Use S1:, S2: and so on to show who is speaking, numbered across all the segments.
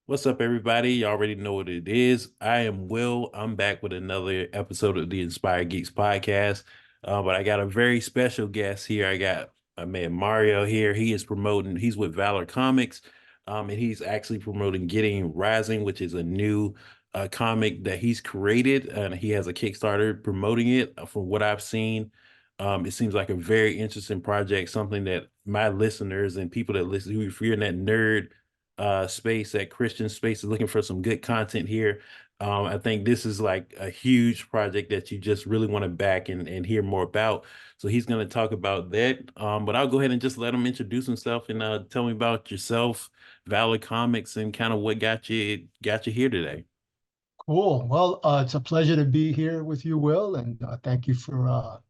S1: What's up, everybody? You already know what it is. I am Will. I'm back with another episode of the Inspired Geeks podcast. But I got a very special guest here. I got my man Mario here. He's with Valor Comics, and he's actually promoting Gideon Uprising, which is a new comic that he's created. And he has a Kickstarter promoting it. From what I've seen, it seems like a very interesting project, something that my listeners and people that listen, if you're in that nerd space, that Christian space, is looking for some good content here. I think this is like a huge project that you just really want to back and hear more about. So he's going to talk about that. But I'll go ahead and just let him introduce himself and tell me about yourself, Valor Comics, and kind of what got you here today.
S2: Cool. Well, it's a pleasure to be here with you, Will, and thank you for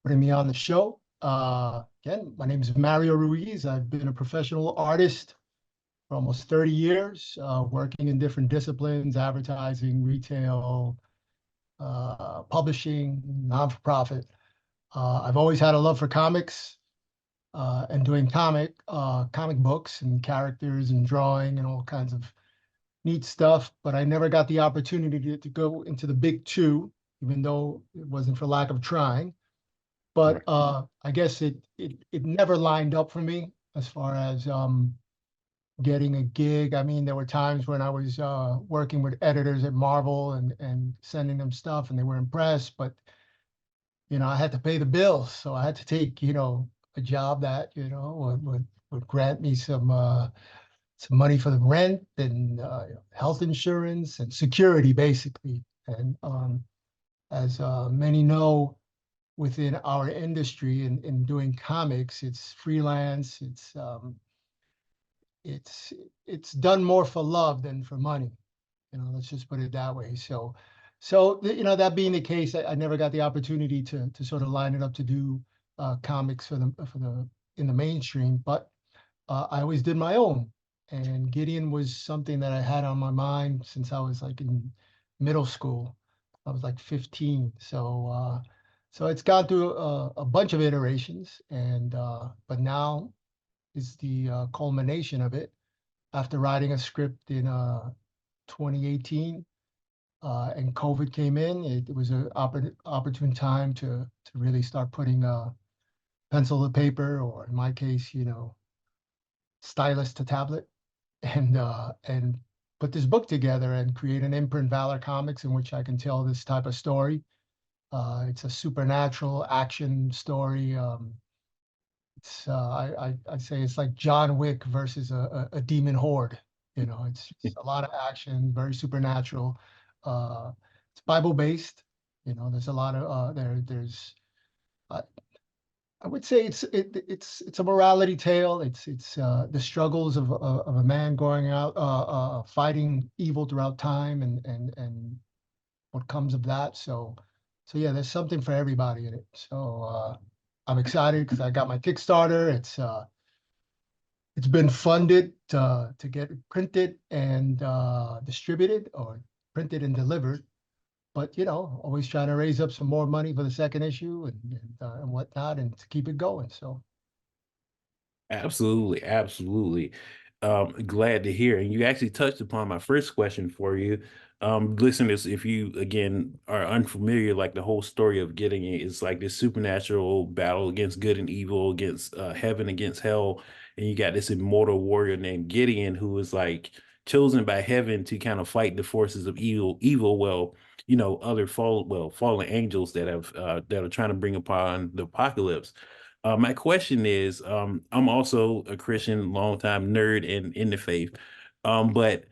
S2: putting me on the show. Again, my name is Mario Ruiz. I've been a professional artist for almost 30 years, working in different disciplines, advertising, retail, publishing, non-for-profit. I've always had a love for comics and doing comic books and characters and drawing and all kinds of neat stuff, but I never got the opportunity to go into the big two, even though it wasn't for lack of trying. But I guess it never lined up for me as far as getting a gig. I mean, there were times when I was working with editors at Marvel and sending them stuff, and they were impressed, but I had to pay the bills, so I had to take a job that would grant me some money for the rent and health insurance and security, basically. And as many know, within our industry in doing comics, it's freelance. It's done more for love than for money. Let's just put it that way. So that being the case, I never got the opportunity to sort of line it up to do comics in the mainstream, but I always did my own. And Gideon was something that I had on my mind since I was like in middle school. I was like 15. So it's gone through a bunch of iterations, and but now is the culmination of it after writing a script in 2018, and COVID came in. It was an opportune time to really start putting pencil to paper, or in my case, stylus to tablet, and put this book together and create an imprint, Valor Comics, in which I can tell this type of story. It's a supernatural action story. I say it's like John Wick versus a demon horde. It's a lot of action, very supernatural. It's Bible based. There's a lot of there's uh, I would say it's a morality tale. It's the struggles of a man going out fighting evil throughout time, and what comes of that. So yeah, there's something for everybody in it. So I'm excited because I got my Kickstarter. It's been funded to get printed and distributed, or printed and delivered. But always trying to raise up some more money for the second issue and whatnot, and to keep it going. So
S1: Absolutely, absolutely. Glad to hear. And you actually touched upon my first question for you. Listeners, if you again are unfamiliar, like the whole story of getting it is like this supernatural battle against good and evil, against heaven against hell. And you got this immortal warrior named Gideon who is like chosen by heaven to kind of fight the forces of evil. Well, other fallen angels that are trying to bring upon the apocalypse. My question is, I'm also a Christian, longtime nerd in the faith. But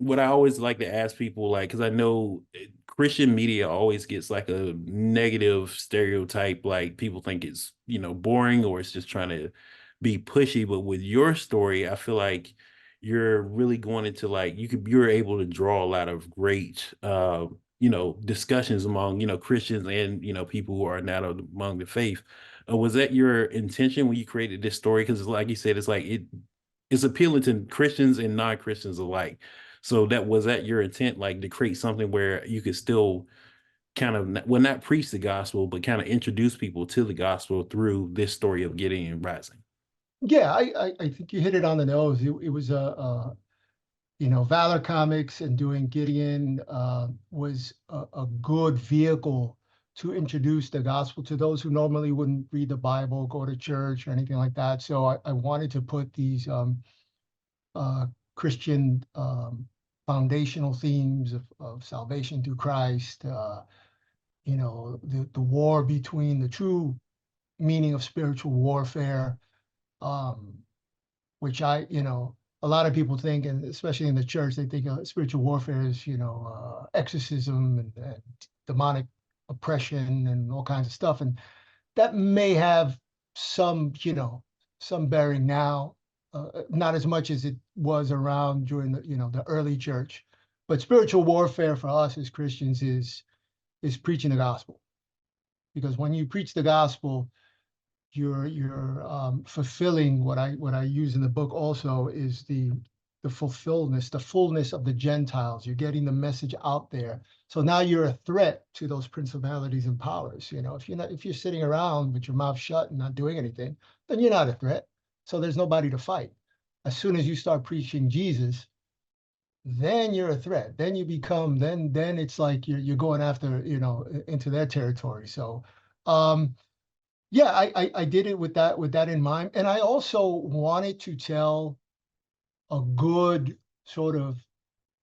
S1: what I always like to ask people, like, because I know Christian media always gets like a negative stereotype, like people think it's, boring or it's just trying to be pushy. But with your story, I feel like you're really going into like you're able to draw a lot of great discussions among, Christians and, people who are not among the faith. Was that your intention when you created this story? Because like you said, it's appealing to Christians and non-Christians alike. So was that your intent, like to create something where you could still kind of, well, not preach the gospel, but kind of introduce people to the gospel through this story of Gideon Rising?
S2: yeah, I think you hit it on the nose. It was a Valor Comics and doing Gideon was a good vehicle to introduce the gospel to those who normally wouldn't read the Bible, go to church, or anything like that. So I wanted to put these Christian foundational themes of salvation through Christ, the war between the true meaning of spiritual warfare, um, which a lot of people think, and especially in the church, they think spiritual warfare is, exorcism and demonic oppression and all kinds of stuff. And that may have some, some bearing now, not as much as it was around during the early church. But spiritual warfare for us as Christians is preaching the gospel, because when you preach the gospel, you're fulfilling what I use in the book also is the fullness of the Gentiles. You're getting the message out there. So now you're a threat to those principalities and powers. If you're sitting around with your mouth shut and not doing anything, then you're not a threat. So there's nobody to fight. As soon as you start preaching Jesus, then you're a threat. Then you become, then it's like you're going after, into their territory. So yeah, I did it with that in mind. And I also wanted to tell a good sort of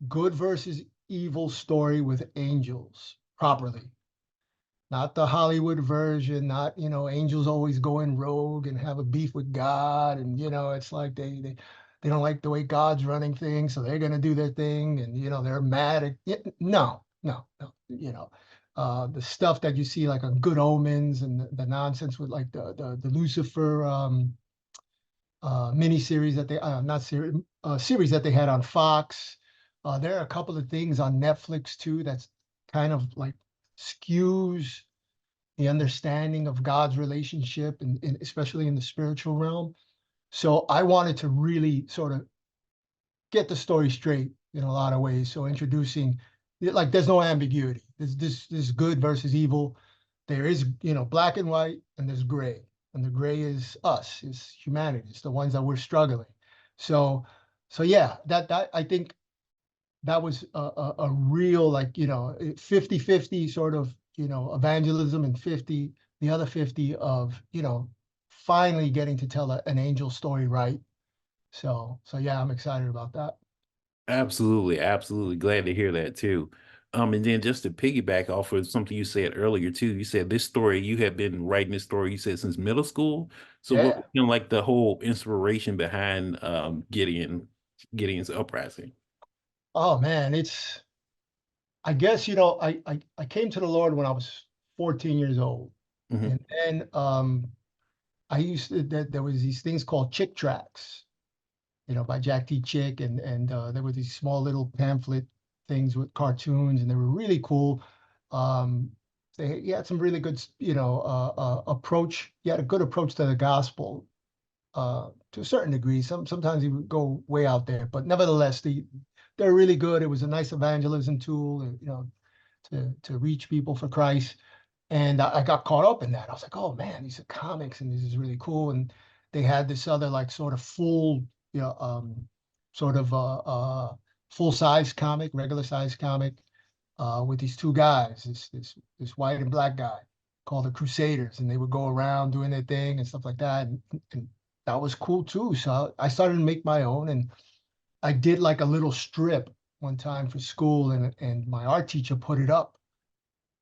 S2: good versus evil story with angels properly. Not the Hollywood version, not, angels always going rogue and have a beef with God. And, it's like they don't like the way God's running things, so they're going to do their thing. And, they're mad at, no, no, no, the stuff that you see like on Good Omens and the nonsense with like the Lucifer miniseries that they not series series that they had on Fox. There are a couple of things on Netflix too that's kind of like skews the understanding of God's relationship and especially in the spiritual realm. So I wanted to really sort of get the story straight in a lot of ways. So introducing, like, there's no ambiguity. This good versus evil. There is, black and white, and there's gray. And the gray is us, is humanity. It's the ones that we're struggling. So yeah, that I think that was a real, like, 50-50 sort of, evangelism, and the other 50 of, finally getting to tell an angel story right. So yeah, I'm excited about that.
S1: Absolutely, absolutely. Glad to hear that too. And then just to piggyback off of something you said earlier too, you said this story, you have been writing this story, you said since middle school. So what
S2: Yeah.
S1: was like the whole inspiration behind Gideon's uprising?
S2: Oh man, I guess, I came to the Lord when I was 14 years old.
S1: Hmm.
S2: And then I used to, there was these things called Chick tracts, by Jack T. Chick, and there were these small little pamphlet things with cartoons, and they were really cool. Um, he had some really good, approach. He had a good approach to the gospel, to a certain degree. Sometimes he would go way out there, but nevertheless, they're really good. It was a nice evangelism tool, to reach people for Christ. And I got caught up in that. I was like, oh man, these are comics and this is really cool. And they had this other like sort of full, sort of full size comic, regular size comic, with these two guys, this white and black guy called the Crusaders, and they would go around doing their thing and stuff like that. And that was cool too. So I started to make my own, and I did like a little strip one time for school, and my art teacher put it up,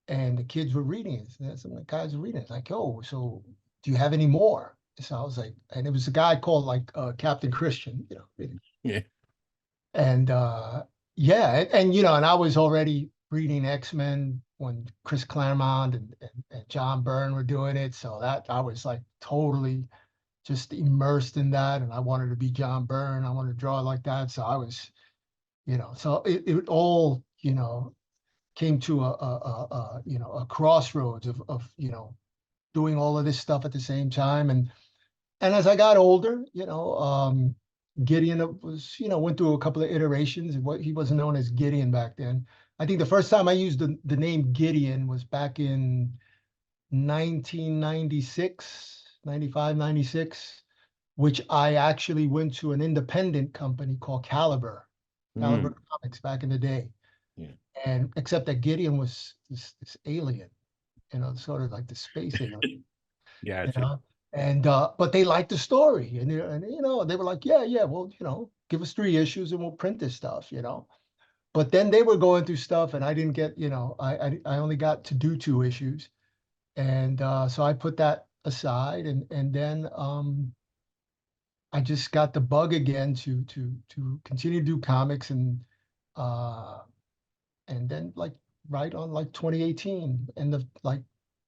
S2: and the kids were reading it. And some of the guys were reading it, like, "Oh, so do you have any more?" So I was like, and it was a guy called like Captain Christian, reading.
S1: Yeah.
S2: And yeah, and I was already reading X-Men when Chris Claremont and John Byrne were doing it. So that I was like totally just immersed in that, and I wanted to be John Byrne. I wanted to draw like that. So I was, so it all, came to a crossroads of doing all of this stuff at the same time. And as I got older, Gideon was, went through a couple of iterations. What he wasn't known as Gideon back then. I think the first time I used the name Gideon was back in 1996, 95, 96, which I actually went to an independent company called Caliber. Caliber
S1: Mm,
S2: Comics back in the day.
S1: yeah.
S2: And except that Gideon was this alien, sort of like the space alien, you
S1: Gotcha.
S2: know. And but they liked the story, and they were like, yeah, yeah, well, give us 3 issues and we'll print this stuff. But then they were going through stuff, and I didn't get, I only got to do 2 issues, and so I put that aside, and then I just got the bug again to continue to do comics, uh, and then like right on like 2018, end of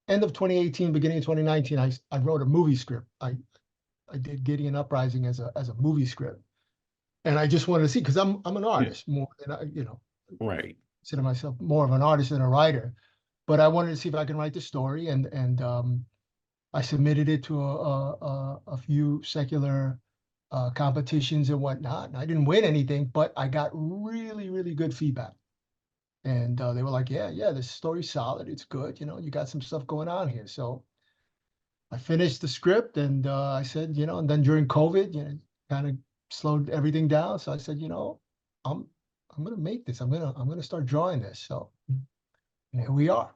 S2: 2018, beginning of 2019, I wrote a movie script. I did Gideon Uprising as a movie script, and I just wanted to see, because I'm an
S1: Yeah.
S2: artist more than
S1: Right.
S2: consider myself more of an artist than a writer, but I wanted to see if I can write the story, and I submitted it to a few secular competitions and whatnot. And I didn't win anything, but I got really, really good feedback. And they were like, yeah, yeah, this story's solid. It's good. You got some stuff going on here. So I finished the script, and I said, and then during COVID, kind of slowed everything down. So I said, I'm I'm gonna make this. I'm gonna start drawing this. So here we are.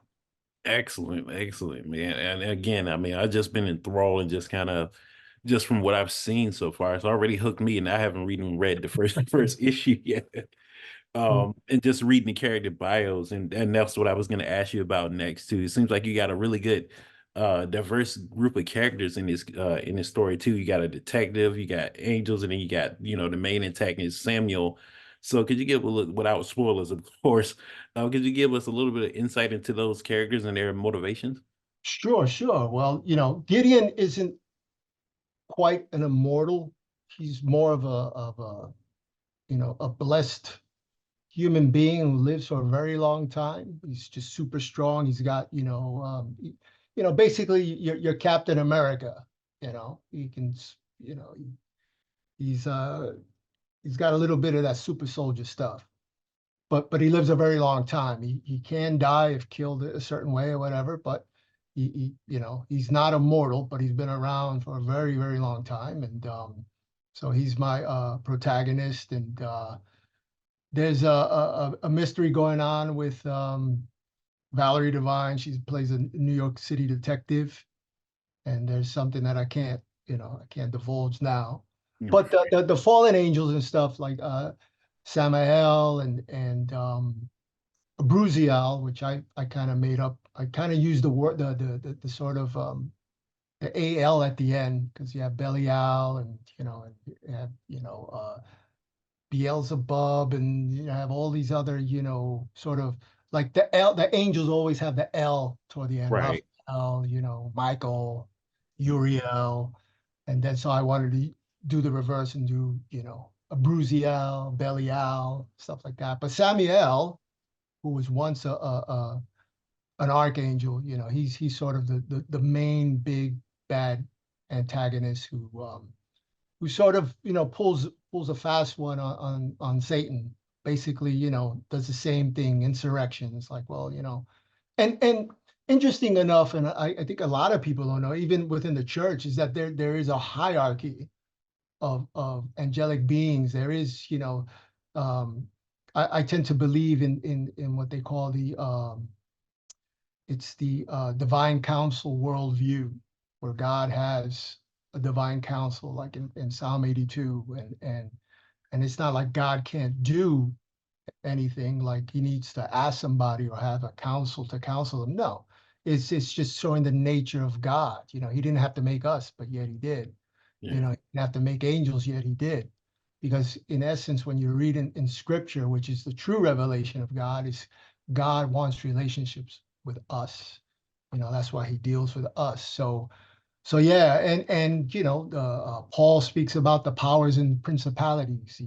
S1: Excellent, excellent, man. And again, I mean, I've just been enthralled and just kind of just from what I've seen so far, it's already hooked me, and I haven't even read the first first issue yet.
S2: Cool.
S1: And just reading the character bios, and that's what I was going to ask you about next too. It seems like you got a really good diverse group of characters in this story too. You got a detective, you got angels, and then you got the main antagonist Samuel. So could you give a little, without spoilers of course, could you give us a little bit of insight into those characters and their motivations?
S2: Sure, sure. Well, Gideon isn't quite an immortal. He's more of a blessed human being who lives for a very long time. He's just super strong. He's got, basically your Captain America. He can, he's he's got a little bit of that super soldier stuff. But he lives a very long time. He can die if killed a certain way or whatever, but he's not immortal, but he's been around for a very, very long time. And so he's my protagonist. And there's a mystery going on with Valerie Devine. She plays a New York City detective, and there's something that I can't divulge now.
S1: Mm.
S2: But the fallen angels and stuff like Samael and Bruzial, which I kind of made up. I kind of used the word the sort of the AL at the end, because you have Belial, and and you have Beelzebub, and you have all these other sort of like the angels always have the L toward the end.
S1: Right.
S2: Raphael, Michael, Uriel, and then so I wanted to do the reverse and do a Bruziel, Belial, stuff like that. But Samuel, who was once an archangel, he's sort of the main big bad antagonist who sort of pulls a fast one on Satan. Basically, does the same thing, insurrection. It's like, well, and interesting enough, and I think a lot of people don't know, even within the church, is that there is a hierarchy of angelic beings. There is, I tend to believe in what they call it's the divine council worldview, where God has a divine council, like in Psalm 82, and it's not like God can't do anything, like he needs to ask somebody or have a council to counsel him. No, it's just showing the nature of God. He didn't have to make us, but yet he did.
S1: Yeah.
S2: He didn't have to make angels, yet he did. Because in essence, when you read in scripture, which is the true revelation of God, is God wants relationships with us. That's why he deals with us. So yeah, and Paul speaks about the powers and principalities,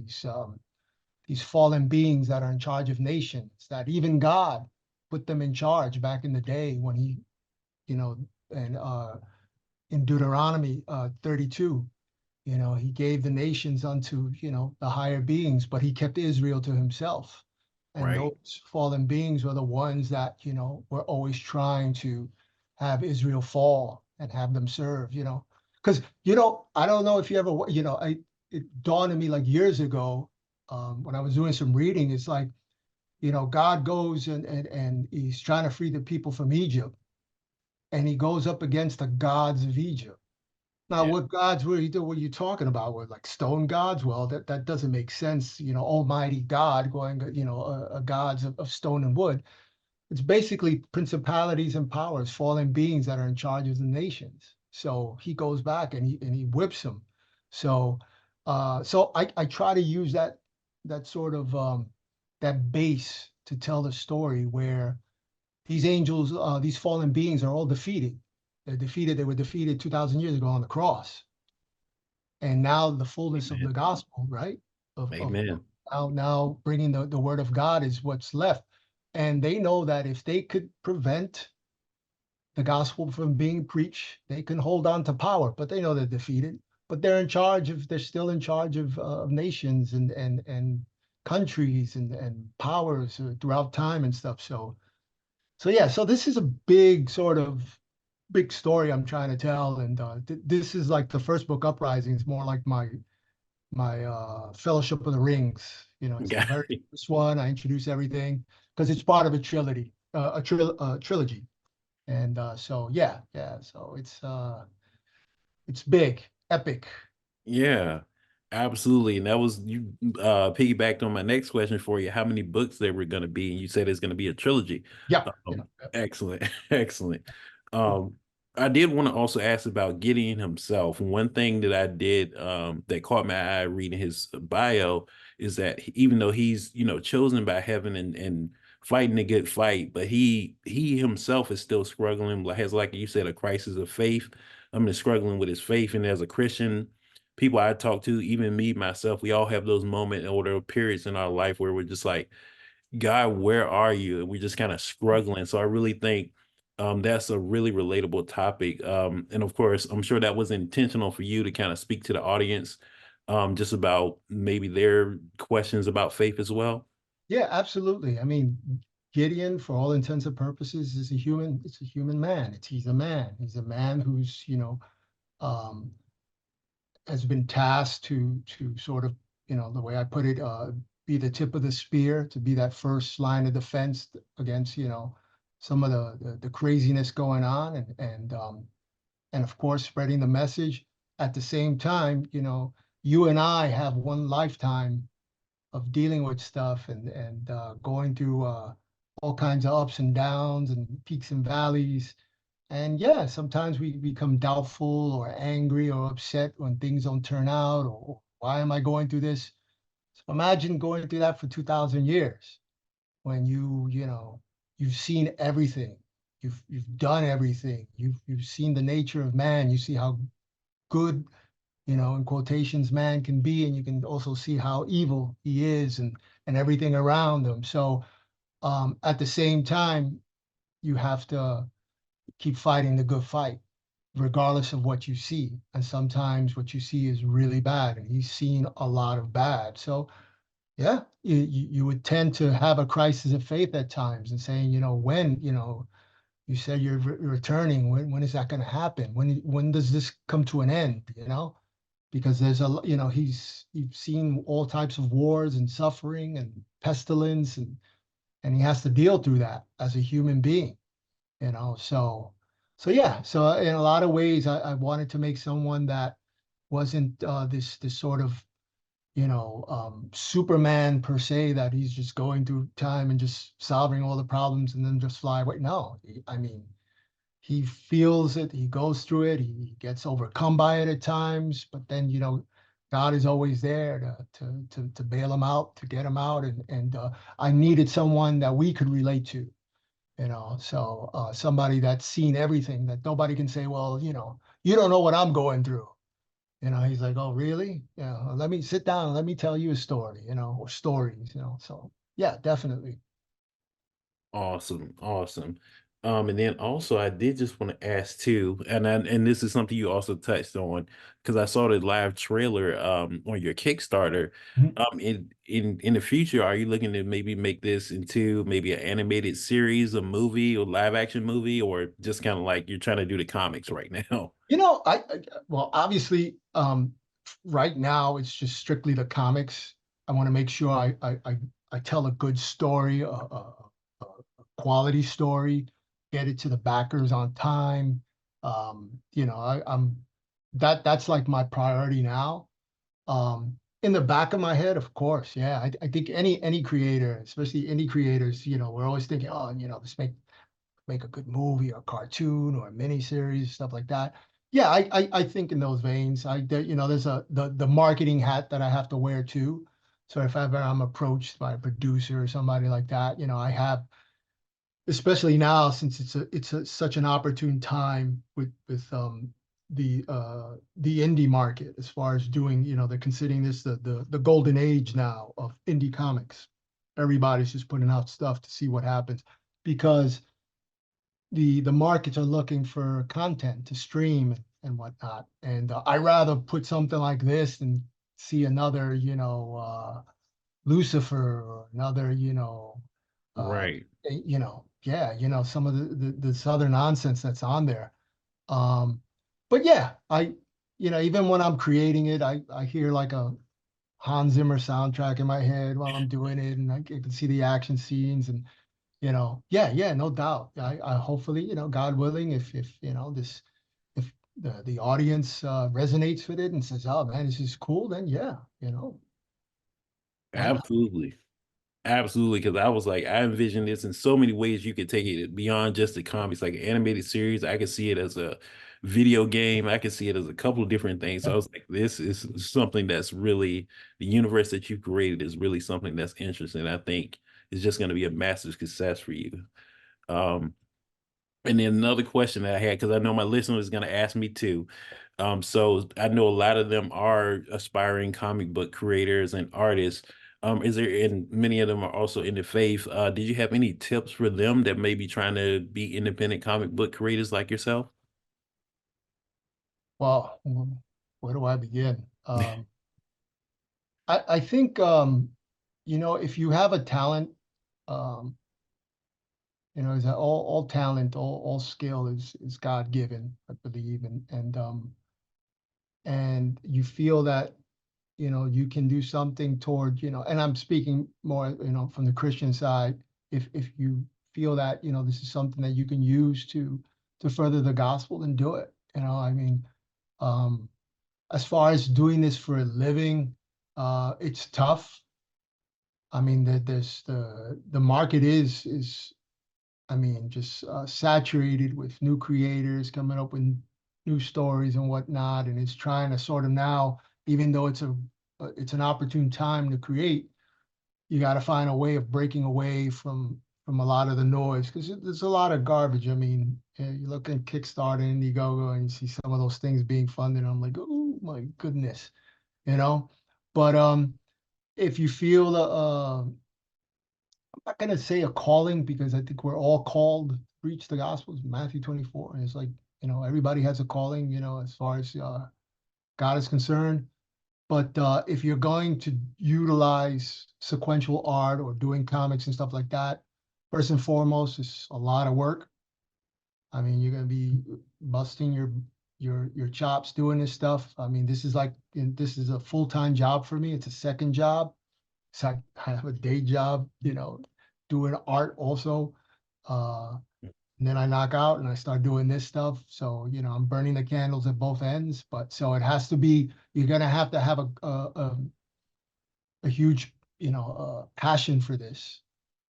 S2: these fallen beings that are in charge of nations, that even God put them in charge back in the day when he, and in Deuteronomy 32, he gave the nations unto, the higher beings, but he kept Israel to himself. And
S1: Right.
S2: those fallen beings were the ones that, were always trying to have Israel fall and have them serve, because, I don't know if you ever, it dawned on me like years ago, when I was doing some reading, it's like, God goes and he's trying to free the people from Egypt, and he goes up against the gods of Egypt. Now,
S1: Yeah.
S2: what gods were you talking about? Were like stone gods? Well, that doesn't make sense. Almighty God going, gods of stone and wood. It's basically principalities and powers, fallen beings that are in charge of the nations. So he goes back and he whips them. So I try to use that sort of that base to tell the story where these angels, these fallen beings are all defeated. They're defeated. They were defeated 2,000 years ago on the cross, and now the fullness of
S1: Amen.
S2: the gospel, right? Of
S1: Amen.
S2: now bringing the word of God is what's left, and they know that if they could prevent the gospel from being preached, they can hold on to power. But they know they're defeated. But they're in charge of. They're still in charge of nations and countries and powers throughout time and stuff. So yeah, so this is a big sort of big story I'm trying to tell, and this is like the first book, Uprising. It's more like my Fellowship of the Rings. It's the
S1: Got
S2: very
S1: it.
S2: first one. I introduce everything because it's part of a trilogy, trilogy, and so yeah. So it's big, epic.
S1: Yeah, absolutely. And that was you piggybacked on my next question for you, how many books there were going to be, and you said it's going to be a trilogy.
S2: Yeah, yeah. Yeah.
S1: Excellent, excellent. Um, I did want to also ask about Gideon himself. One thing that I did that caught my eye reading his bio is that even though he's chosen by heaven and fighting a good fight, but he himself is still struggling, has, like you said, a crisis of faith. I mean, struggling with his faith, and as a Christian, people I talk to, even me myself, we all have those moments or there are periods in our life where we're just like, God, where are you? And we're just kind of struggling. So I really think that's a really relatable topic. And of course, I'm sure that was intentional for you to kind of speak to the audience just about maybe their questions about faith as well.
S2: Yeah, absolutely. I mean, Gideon, for all intents and purposes, is a human. It's a human man. He's a man. He's a man who's um, has been tasked to sort of, the way I put it, be the tip of the spear, to be that first line of defense against, some of the craziness going on, and of course spreading the message. At the same time, you and I have one lifetime of dealing with stuff and going through all kinds of ups and downs and peaks and valleys. And yeah, sometimes we become doubtful or angry or upset when things don't turn out, or why am I going through this? So imagine going through that for 2,000 years when you've seen everything. You've done everything. You've seen the nature of man. You see how good, in quotations, man can be, and you can also see how evil he is and everything around him. So at the same time, you have to keep fighting the good fight, regardless of what you see. And sometimes what you see is really bad, and he's seen a lot of bad. So yeah, you would tend to have a crisis of faith at times and saying, when, you said you're returning, when is that going to happen? When does this come to an end? Because there's you've seen all types of wars and suffering and pestilence, and he has to deal through that as a human being. So yeah, so in a lot of ways, I wanted to make someone that wasn't this sort of Superman per se, that he's just going through time and just solving all the problems and then just fly away. No, I mean, he feels it, he goes through it, he gets overcome by it at times, but then God is always there to bail him out, to get him out, and I needed someone that we could relate to. So somebody that's seen everything, that nobody can say, well, you don't know what I'm going through. He's like, oh, really? Yeah, well, let me sit down and let me tell you a story, or stories, So yeah, definitely.
S1: Awesome, awesome. And then also I did just want to ask too, and this is something you also touched on because I saw the live trailer on your Kickstarter.
S2: Mhm.
S1: In the future, are you looking to maybe make this into maybe an animated series, a movie, or live action movie, or just kind of like you're trying to do the comics right now?
S2: Well, obviously, right now it's just strictly the comics. I want to make sure I tell a good story, quality story, get it to the backers on time. I'm that's like my priority now. In the back of my head, of course, yeah. I think any creator, especially indie creators, we're always thinking, oh, let's make a good movie or cartoon or a mini series, stuff like that. Yeah, I think in those veins. There's the marketing hat that I have to wear too. So if ever I'm approached by a producer or somebody like that, I have, especially now since such an opportune time with the indie market as far as doing, they're considering this the golden age now of indie comics. Everybody's just putting out stuff to see what happens because the markets are looking for content to stream and whatnot. And I rather put something like this than see another, Lucifer or another, uh,
S1: Right.
S2: yeah, some of this other nonsense that's on there. Um, but yeah, even when I'm creating it, I hear like a Hans Zimmer soundtrack in my head while I'm doing it, and I can see the action scenes and yeah, no doubt. I hopefully, God willing, if this, if the audience resonates with it and says, oh man, this is cool, then yeah, why not?
S1: Absolutely. Absolutely, because I was like, I envision this in so many ways you could take it beyond just the comics, like an animated series. I could see it as a video game. I could see it as a couple of different things. So I was like, this is something that's really the universe that you created is really something that's interesting. I think it's just going to be a massive success for you. Um, and then another question that I had, because I know my listener is going to ask me too. So I know a lot of them are aspiring comic book creators and artists. Is there, and many of them are also in the faith. Did you have any tips for them that may be trying to be independent comic book creators like yourself?
S2: Well, where do I begin? I think if you have a talent, um, is that all talent, all skill is God given, I believe, and you feel that you can do something toward, and I'm speaking more, from the Christian side. If you feel that, this is something that you can use to further the gospel, then do it. I mean, um, as far as doing this for a living, it's tough. I mean, there's the market is I mean, just saturated with new creators coming up with new stories and whatnot, and it's trying to sort of now, even though it's an opportune time to create, you got to find a way of breaking away from a lot of the noise because there's a lot of garbage. I mean, you look at Kickstarter, Indiegogo, and you see some of those things being funded. I'm like, oh my goodness, you know. But if you feel I'm not gonna say a calling because I think we're all called to preach the gospel. Matthew 24, and it's like everybody has a calling, as far as God is concerned. But if you're going to utilize sequential art or doing comics and stuff like that, first and foremost, it's a lot of work. I mean, you're gonna be busting your chops doing this stuff. I mean, this is a full-time job for me. It's a second job. So I have a day job, doing art also. Uh, and then I knock out and I start doing this stuff. So, I'm burning the candles at both ends. But so it has to be, you're gonna have to have a huge, passion for this.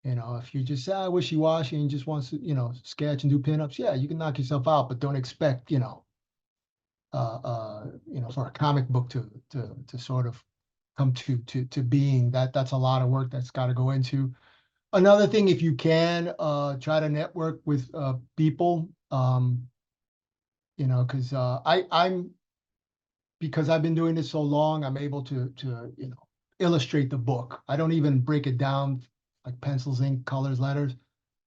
S2: If you just say, wishy-washy and just wants to, sketch and do pinups, yeah, you can knock yourself out, but don't expect, for a comic book to sort of come to being. That's a lot of work that's got to go into. Another thing, if you can, try to network with people, because because I've been doing this so long, I'm able to illustrate the book. I don't even break it down like pencils, ink, colors, letters.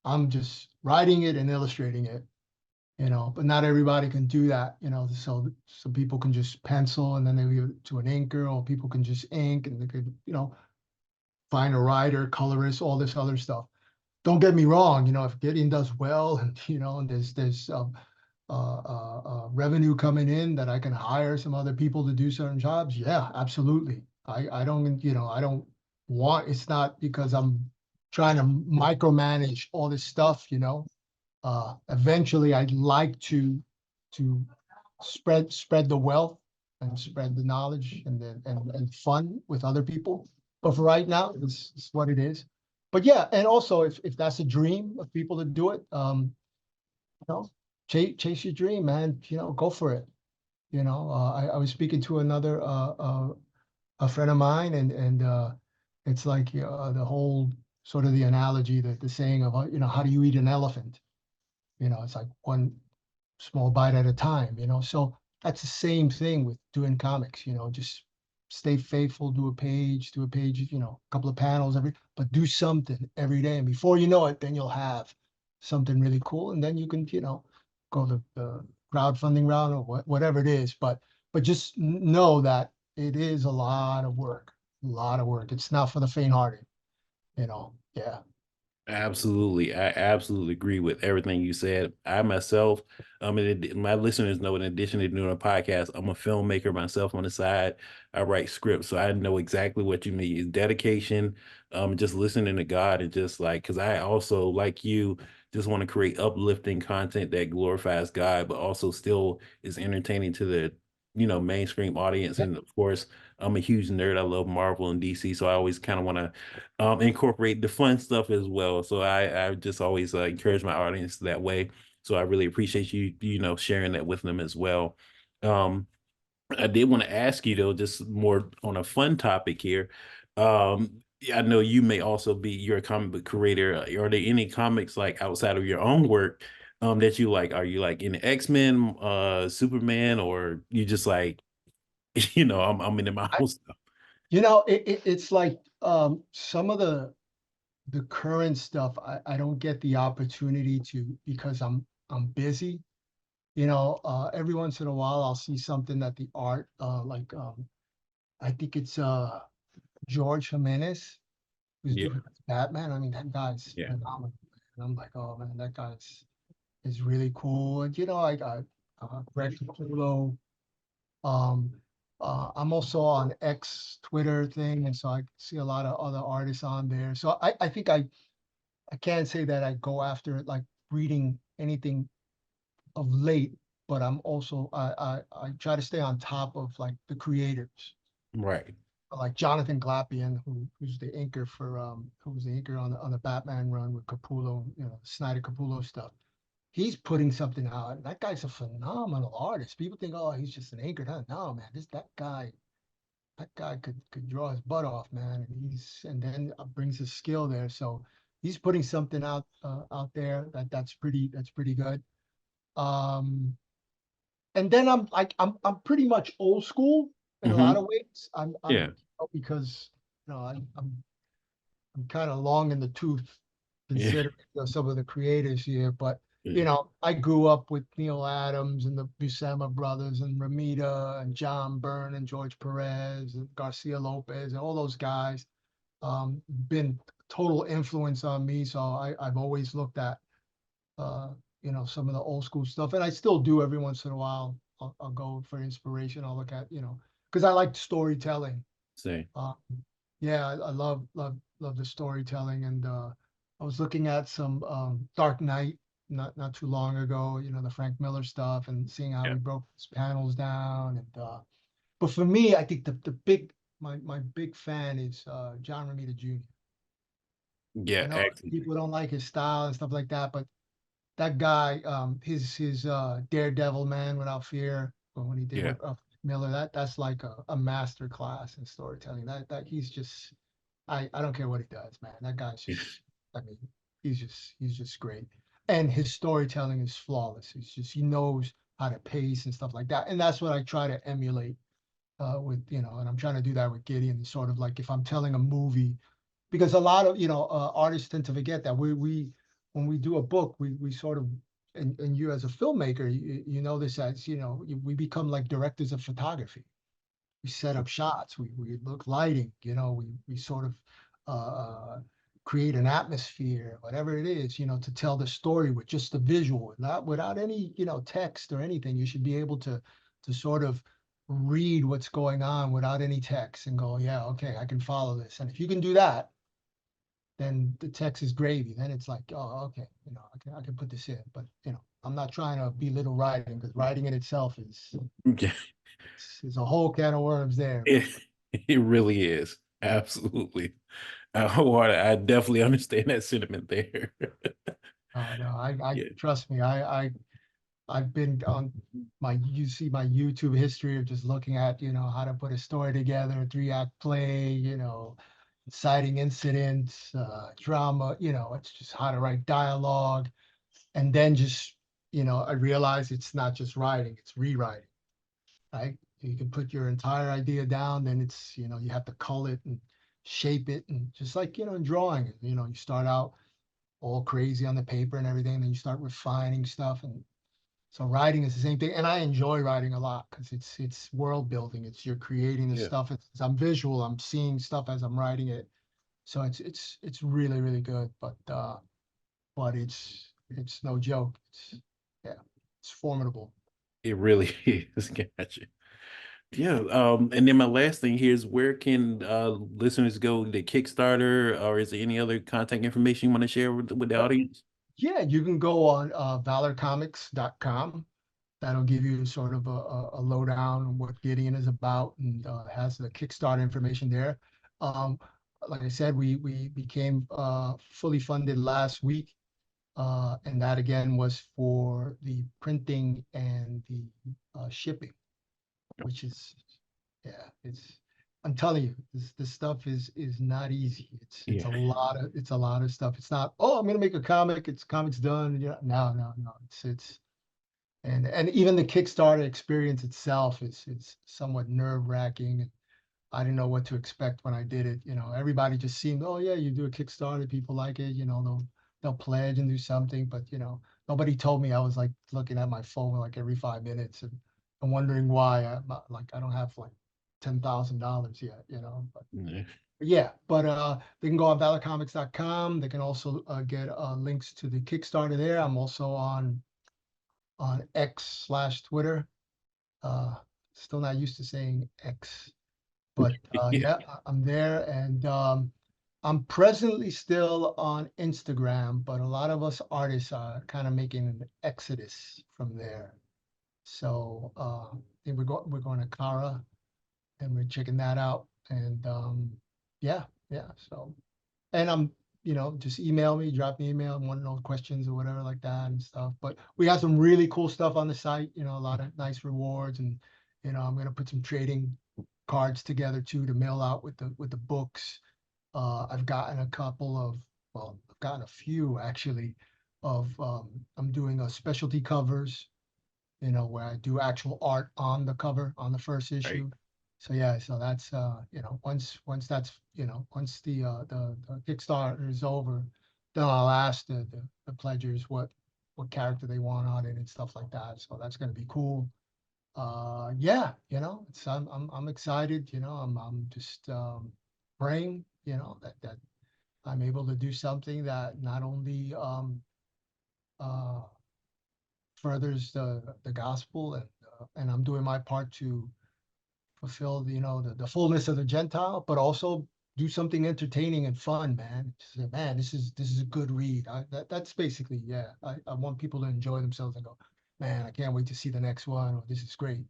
S2: I'm just writing it and illustrating it. But not everybody can do that. So some people can just pencil and then they give it to an inker, or people can just ink and they could find a writer, colorist, all this other stuff. Don't get me wrong, if Gideon does well and and there's revenue coming in that I can hire some other people to do certain jobs, yeah, absolutely. I don't want, it's not because I'm trying to micromanage all this stuff, eventually I'd like to spread the wealth and spread the knowledge and fun with other people. But for right now, it's what it is. But yeah, and also if that's a dream of people to do it, you know, chase your dream, man. Go for it. I was speaking to another a friend of mine, and it's like the whole sort of the analogy, that the saying of how do you eat an elephant? It's like one small bite at a time. So that's the same thing with doing comics. Just stay faithful, do a page, a couple of panels but do something every day, and before you know it, then you'll have something really cool, and then you can go the crowdfunding route or whatever it is. But just know that it is a lot of work, a lot of work. It's not for the faint-hearted. Yeah.
S1: Absolutely. I absolutely agree with everything you said. I myself, my listeners know, in addition to doing a podcast, I'm a filmmaker myself on the side. I write scripts, so I know exactly what you mean. It's dedication, just listening to God, and just like, because I also, like you, just want to create uplifting content that glorifies God, but also still is entertaining to the, mainstream audience.
S2: Yeah.
S1: And of course, I'm a huge nerd. I love Marvel and DC, so I always kind of want to incorporate the fun stuff as well. So I just always encourage my audience that way. So I really appreciate you, sharing that with them as well. Um, I did want to ask you though, just more on a fun topic here. I know you may also be, you're a comic book creator. Are there any comics like outside of your own work that you like? Are you like in X-Men, Superman, or you just like, I'm into my
S2: I,
S1: own stuff?
S2: it's like some of the current stuff, I don't get the opportunity to, because I'm busy. Every once in a while I'll see something that the art, like I think it's George Jimenez who's
S1: Yeah,
S2: doing Batman. I mean, that guy's
S1: yeah,
S2: phenomenal. And I'm like, oh man, that guy's is really cool. And I got Greg Capullo. Um, I'm also on X Twitter thing, and so I see a lot of other artists on there. So I think I can't say that I go after it like reading anything of late, but I'm also I try to stay on top of like the creators,
S1: right.
S2: like Jonathan Glapion, who's the inker for who was the inker on the Batman run with Capullo, Snyder Capullo stuff. He's putting something out. That guy's a phenomenal artist. People think, oh, he's just an inker. No, man, that guy could draw his butt off, man, and then brings his skill there. So he's putting something out there that's pretty good. Um, and then I'm pretty much old school in a lot
S1: Hmm.
S2: of ways. I'm
S1: Yeah,
S2: because I'm kind of long in the tooth,
S1: yeah,
S2: considering some of the creators here. But
S1: yeah,
S2: I grew up with Neil Adams and the Buscema brothers and Ramita and John Byrne and George Perez and Garcia Lopez and all those guys. Been total influence on me. So I've always looked at uh, some of the old school stuff, and I still do every once in a while. I'll go for inspiration. I'll look at, because I like storytelling.
S1: say,
S2: Uh, yeah, I love the storytelling, and I was looking at some Dark Knight not too long ago. The Frank Miller stuff, and seeing how
S1: yeah,
S2: he broke his panels down. And but for me, I think the big my big fan is John Romita Jr. I
S1: yeah,
S2: know
S1: actually,
S2: people don't like his style and stuff like that, but that guy, his Daredevil Man Without Fear, when he did
S1: yeah,
S2: with Miller, that's like a master class in storytelling. That he's just, I don't care what he does, man. That guy's
S1: yeah,
S2: just, I mean, he's just great, and his storytelling is flawless. It's just he knows how to pace and stuff like that, and that's what I try to emulate with and I'm trying to do that with Gideon. Sort of like if I'm telling a movie, because a lot of artists tend to forget that we when we do a book, we sort of, and you as a filmmaker, you know this, as we become like directors of photography. We set up shots, we look lighting, we sort of uh create an atmosphere, whatever it is, to tell the story with just the visual, not without any text or anything. You should be able to sort of read what's going on without any text and go, yeah, okay, I can follow this. And if you can do that, then the text is gravy. Then it's like, oh, okay, I can put this in. But I'm not trying to belittle writing, because writing in itself
S1: Yeah,
S2: is a whole can of worms there.
S1: it, it really is. Absolutely. I definitely understand that sentiment there.
S2: No, I
S1: Yeah.
S2: trust me. I've been on you see my YouTube history of just looking at, how to put a story together, a 3-act play, inciting incidents, drama, it's just how to write dialogue. And then just, I realize it's not just writing, it's rewriting, right? You can put your entire idea down, then it's, you have to cull it and shape it. And just like, in drawing, you start out all crazy on the paper and everything, then you start refining stuff. And so writing is the same thing. And I enjoy writing a lot because it's world building. It's you're creating the
S1: Yeah.
S2: stuff. I'm visual. I'm seeing stuff as I'm writing it. So it's really, really good. But it's no joke. Yeah, it's formidable.
S1: It really is. Gotcha. Yeah. And then my last thing here is, where can listeners go to Kickstarter, or is there any other contact information you want to share with the
S2: Uh,
S1: audience?
S2: yeah, you can go on valorcomics.com. That'll give you sort of a lowdown on what Gideon is about, and has the Kickstarter information there. Um, like I said, we became fully funded last week, and that again was for the printing and the shipping, which is, yeah, I'm telling you, this stuff is not easy. It's
S1: Yeah.
S2: a lot of stuff. It's not, oh, I'm gonna make a comic, it's comics done. Yeah, no, no, no. It's and even the Kickstarter experience itself is somewhat nerve-wracking. I didn't know what to expect when I did it. Everybody just seemed, oh yeah, you do a Kickstarter, people like it, they'll pledge and do something, but nobody told me. I was like looking at my phone like every 5 minutes and wondering why I don't have like $10,000 yet,
S1: Yeah.
S2: yeah, but they can go on valorcomics.com. They can also get links to the Kickstarter there. I'm also on X/Twitter. Uh, Still not used to saying X, but
S1: Yeah.
S2: yeah, I'm there, and I'm presently still on Instagram, but a lot of us artists are kind of making an exodus from there. So I think we're going to Kara, and we're checking that out, and yeah, yeah. So, and I'm, just email me, drop me email, want to know questions or whatever like that and stuff. But we have some really cool stuff on the site, a lot of nice rewards, and I'm gonna put some trading cards together too to mail out with the books. I've gotten a couple of, well, I've gotten a few actually of I'm doing a specialty covers, where I do actual art on the cover on the first
S1: Right.
S2: issue. So yeah, so that's once that's once the Kickstarter is over, then I'll ask the pledgers what character they want on it and stuff like that. So that's gonna be cool. Yeah, I'm excited, I'm just praying, that I'm able to do something that not only uh furthers the gospel, and I'm doing my part to fulfill the fullness of the Gentile, but also do something entertaining and fun, man. Just, man, this is a good read. That's basically, yeah. I want people to enjoy themselves and go, man, I can't wait to see the next one, or this is great.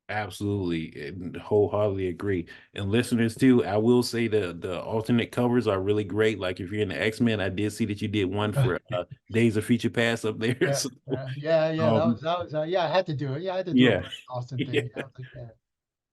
S1: Absolutely, and wholeheartedly agree. And listeners too, I will say the alternate covers are really great. Like if you're in the X-Men, I did see that you did one for Days of Future Past up there.
S2: Yeah,
S1: So,
S2: yeah. That was yeah. I had to do it. Yeah, I had to do a
S1: yeah,
S2: Brian Austin
S1: yeah,
S2: thing. I was like, yeah.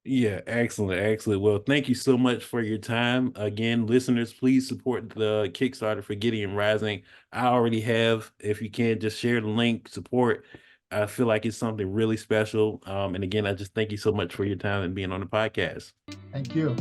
S1: yeah, excellent, excellent. Well, thank you so much for your time. Again, listeners, please support the Kickstarter for Gideon Rising. I already have. If you can, just share the link, support. I feel like it's something really special. And again, I just thank you so much for your time and being on the podcast.
S2: Thank you.